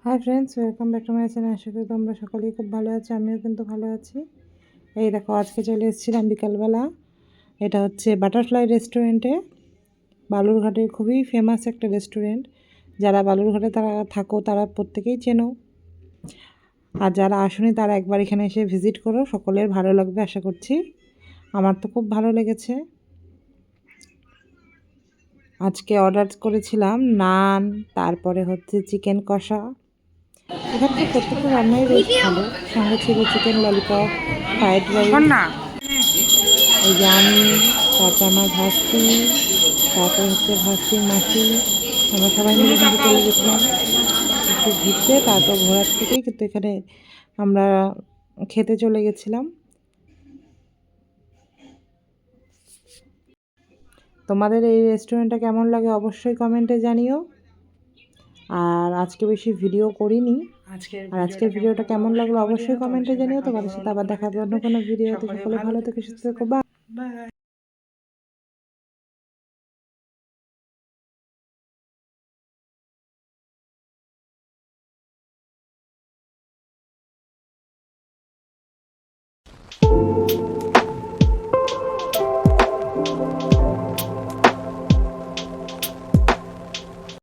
High friends, welcome back to my channel. আশা করি তোমরা সকলেই খুব ভালো আছো, আমিও কিন্তু ভালো আছি। এই দেখো, আজকে চলে এসেছিলাম বিকালবেলা। এটা হচ্ছে বাটারফ্লাই রেস্টুরেন্টে, বালুরঘাটের খুবই ফেমাস একটা রেস্টুরেন্ট। যারা বালুরঘাটে তারা থাকো তারা প্রত্যেকেই চেনো, আর যারা আসোনি তারা একবার এখানে এসে ভিজিট করো, সকলের ভালো লাগবে আশা করছি। আমার তো খুব ভালো লেগেছে। আজকে অর্ডার করেছিলাম নান, তারপরে হচ্ছে চিকেন কষা। এখানকার প্রত্যেকটা রান্নাই বেশ ভালো। সঙ্গে ছিল চিকেন ললিপপ, ফ্রাইড রাইস, এই যে আমি, তারপর আমার ভাস্তি, তারপর হচ্ছে ভাস্তির মাসি। আমরা সবাই মিলে কিন্তু চলে গেছিলাম একটু ঘুরতে। তারপর ঘোরার থেকেই কিন্তু এখানে আমরা খেতে চলে গেছিলাম। তোমাদের এই রেস্টুরেন্টটা কেমন লাগে অবশ্যই কমেন্টে জানিও। আর আজকে বেশি ভিডিও করিনি, আর আজকের ভিডিওটা কেমন লাগলো অবশ্যই কমেন্টে জানিও। তোমাদের সাথে আবার দেখা হবে অন্য কোনো ভিডিওতে। সকলে ভালো থেকে সুস্থ থেকো। বাই।